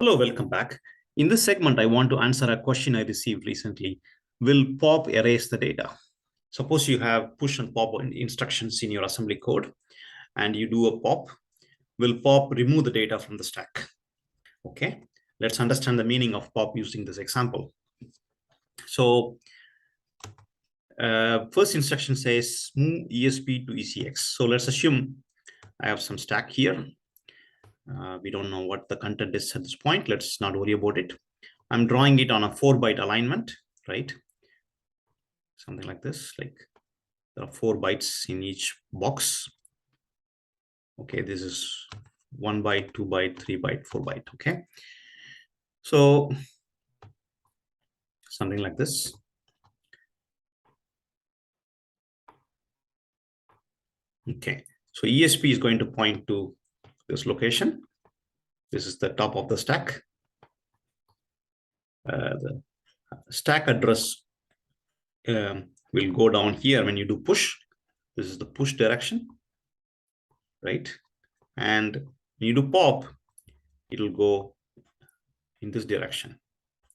Hello, welcome back. In this segment, I want to answer a question I received recently. Will pop erase the data? Suppose you have push and pop instructions in your assembly code and you do a pop. Will pop remove the data from the stack? Okay, let's understand the meaning of pop using this example. So first instruction says move ESP to ECX. So let's assume I have some stack here. We don't know what the content is at this point. Let's not worry about it. I'm drawing it on a 4-byte alignment, right? Something like this, like there are 4 bytes in each box. Okay, this is 1 byte, 2 byte, 3 byte, 4 byte. Okay, so something like this. Okay, so ESP is going to point to this location. This is the top of the stack. The stack address will go down here when you do push. This is the push direction, right? And when you do pop, it will go in this direction.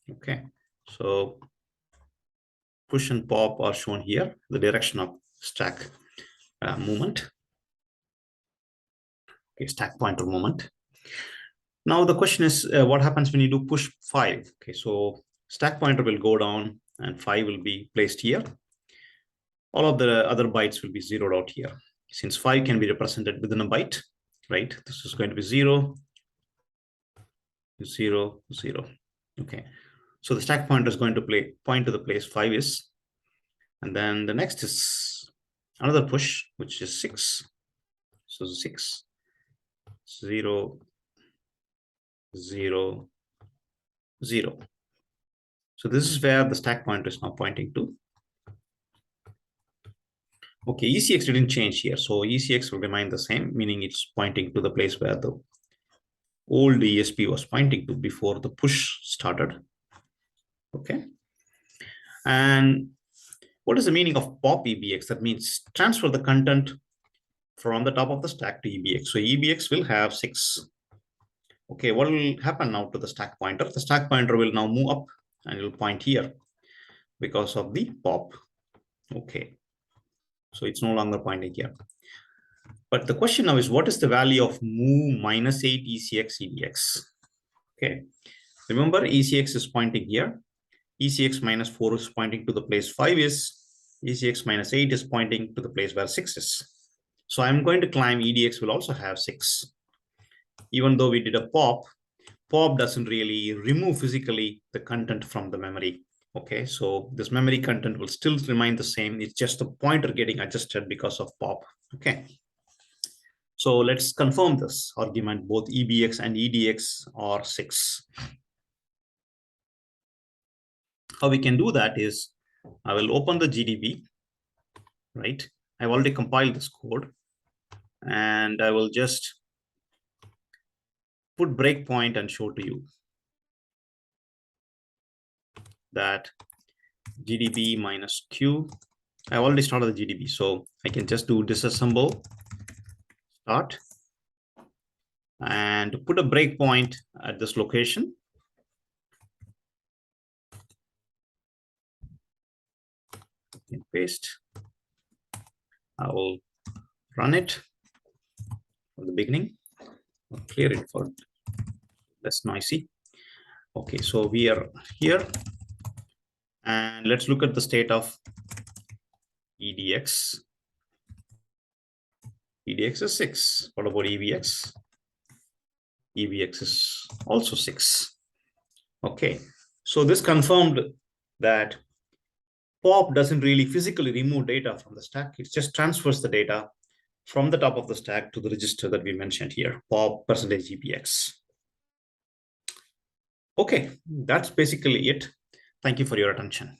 Okay, so push and pop are shown here, the direction of stack movement. Okay, stack pointer movement. Now the question is, what happens when you do push 5? Okay, so stack pointer will go down and 5 will be placed here. All of the other bytes will be zeroed out here. Since 5 can be represented within a byte, right? This is going to be 0, 0, 0. Okay, so the stack pointer is going to point to the place 5 is. And then the next is another push, which is 6. So 6, 0, 0, 0. So this is where the stack pointer is now pointing to. Okay, ECX didn't change here. So ECX will remain the same, meaning it's pointing to the place where the old ESP was pointing to before the push started. Okay. And what is the meaning of pop EBX? That means transfer the content from the top of the stack to EBX. So EBX will have 6. Okay, what will happen now to the stack pointer? The stack pointer will now move up and it will point here because of the pop. Okay, so it's no longer pointing here. But the question now is, what is the value of move -8 ECX EDX? Okay, remember ECX is pointing here. ECX -4 is pointing to the place 5 is. ECX -8 is pointing to the place where 6 is. So I'm going to claim EDX will also have 6. Even though we did a pop, pop doesn't really remove physically the content from the memory. Okay, so this memory content will still remain the same. It's just the pointer getting adjusted because of pop. Okay, so let's confirm this argument. Both EBX and EDX are 6. How we can do that is, I will open the GDB, right? I've already compiled this code, and I will just put breakpoint and show to you that GDB -Q. I already started the GDB, so I can just do disassemble, start, and put a breakpoint at this location. And paste. I will run it from the beginning. I'll clear it for less noisy. Okay, so we are here, and let's look at the state of EDX. EDX is 6. What about EBX? EBX is also 6. Okay, so this confirmed that pop doesn't really physically remove data from the stack. It just transfers the data from the top of the stack to the register that we mentioned here, pop %EBX. Okay, that's basically it. Thank you for your attention.